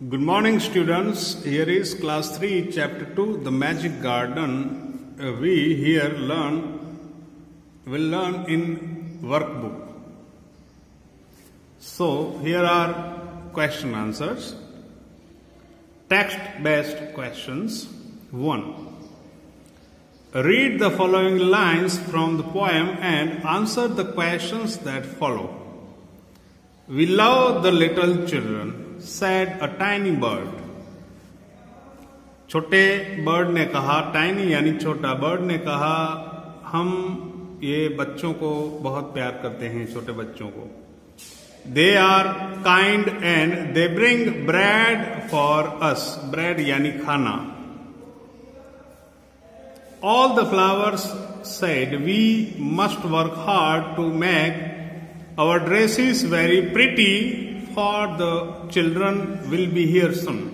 Good morning, students. Here is class 3, chapter 2, the magic garden. We here will learn in workbook. So here are question answers. Text based questions. 1. Read the following lines from the poem and answer the questions that follow. We love the little children, said a tiny bird. छोटे bird ने कहा, tiny यानी छोटा, bird ने कहा हम ये बच्चों को बहुत प्यार करते हैं, छोटे बच्चों को. They are kind and they bring bread for us. Bread यानी खाना. All the flowers said we must work hard to make our dresses very pretty, for the children will be here soon.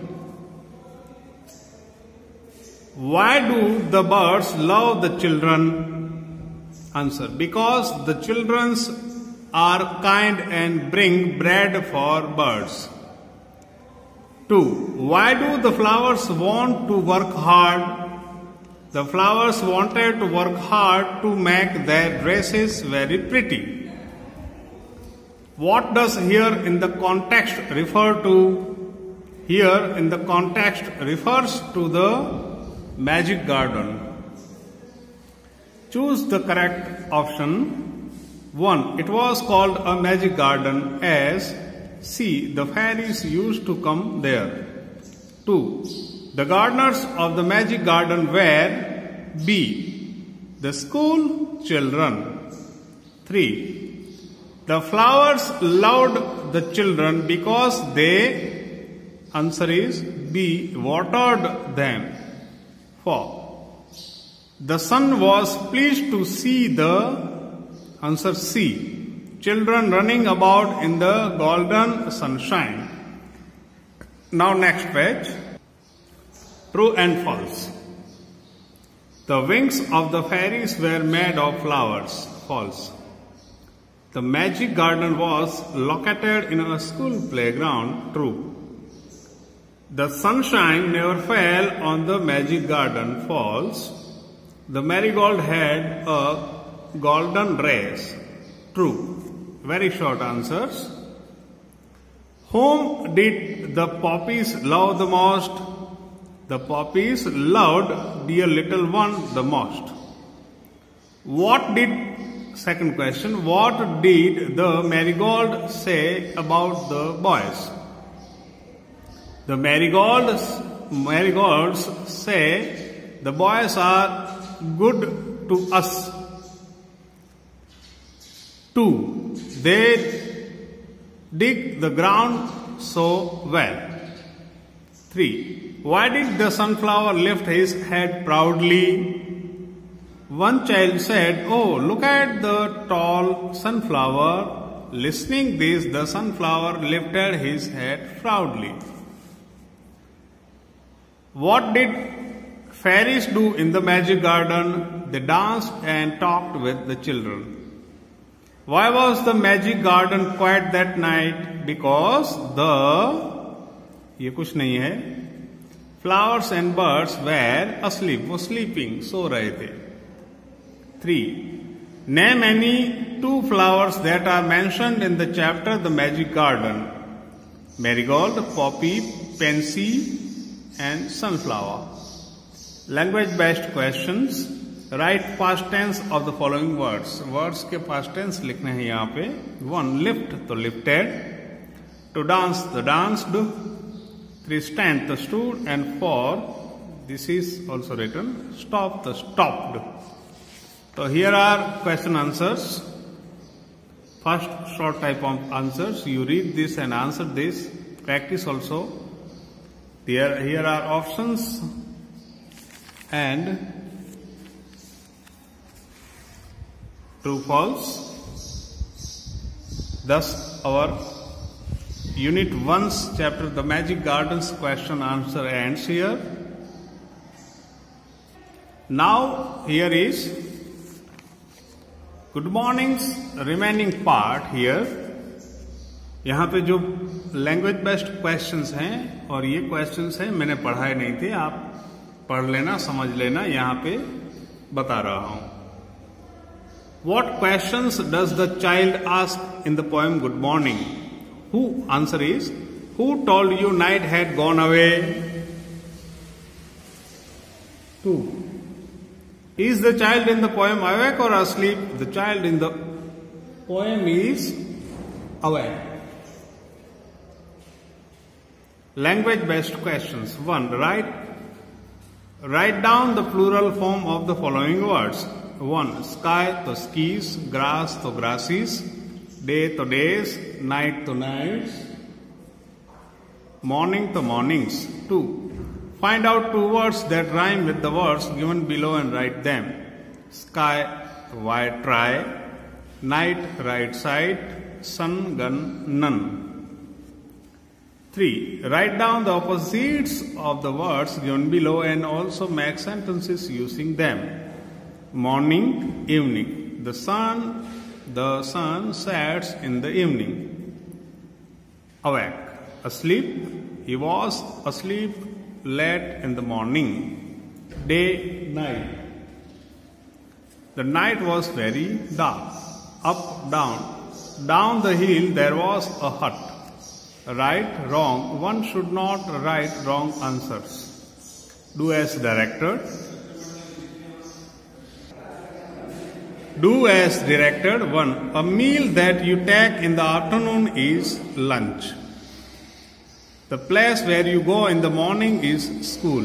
Why do the birds love the children? Answer: because the children are kind and bring bread for birds. 2. Why do the flowers want to work hard? The flowers wanted to work hard to make their dresses very pretty. What does here in the context refer to? Here in the context refers to the magic garden. Choose the correct option. 1. It was called a magic garden as C. The fairies used to come there. 2. The gardeners of the magic garden were B. The school children. 3. The flowers loved the children because they, answer is B, watered them. 4. The sun was pleased to see the, answer C, children running about in the golden sunshine. Now next page. True and false. The wings of the fairies were made of flowers. False. The magic garden was located in a school playground. True. The sunshine never fell on the magic garden. False. The marigold had a golden race. True. Very short answers. Whom did the poppies love the most? The poppies loved dear little one the most. Second question, what did the marigold say about the boys? The marigolds say the boys are good to us. 2. They dig the ground so well. 3. Why did the sunflower lift his head proudly? One child said, "Oh, look at the tall sunflower." Listening this, the sunflower lifted his head proudly. What did fairies do in the magic garden? They danced and talked with the children. Why was the magic garden quiet that night? Because ये कुछ नहीं है. Flowers and birds were asleep. वो sleeping, सो रहे थे. 3. Name any 2 flowers that are mentioned in the chapter The Magic Garden. Marigold, poppy, pansy and sunflower. Language based questions. Write past tense of the following words. Words के past tense लिखने हैं यहाँ पे. 1. Lift, तो lifted. 2. Dance, the danced. 3. Stand, the stood. And 4. This is also written. Stop, the stopped. So here are question answers. First short type of answers. You read this and answer this. Practice also. Here are options and true false. Thus our Unit 1's chapter The Magic Gardens question answer ends here. Now here is good mornings remaining part here. यहाँ पे जो language based questions हैं और ये questions हैं, मैंने पढ़ाए नहीं थे, आप पढ़ लेना, समझ लेना, यहां पे बता रहा हूं। What questions does the child ask in the poem Good Morning? Who? Answer is, who told you night had gone away? 2. Is the child in the poem awake or asleep? The child in the poem is awake. Language based questions. 1. Write down the plural form of the following words. 1. Sky to skis, grass to grasses, day to days, night to nights, morning to mornings. 2. Find out 2 words that rhyme with the words given below and write them. Sky, white try, night, right side, sun, gun, none. 3. Write down the opposites of the words given below and also make sentences using them. Morning, evening. The sun sets in the evening. Awake. Asleep. He was asleep late in the morning. Day, night. The night was very dark. Up, down. Down the hill there was a hut. Right, wrong. One should not write wrong answers. Do as directed. Do as directed. 1. A meal that you take in the afternoon is lunch. The place where you go in the morning is school.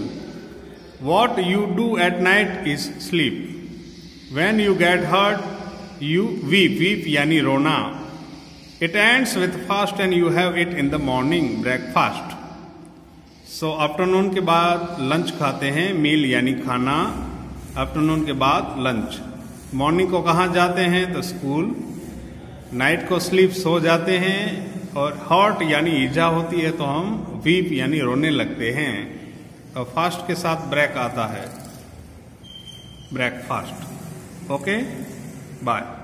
What you do at night is sleep. When you get hurt, you weep. Weep yani rona. It ends with fast and you have it in the morning, breakfast. So afternoon के बाद lunch खाते हैं, मील यानी खाना, afternoon के बाद lunch. Morning को कहाँ जाते हैं? तो स्कूल। नाइट को स्लीप, सो जाते हैं। और हॉट यानी ईजा होती है तो हम वीप यानी रोने लगते हैं। और फास्ट के साथ ब्रेक आता है, ब्रेकफास्ट। Okay, bye.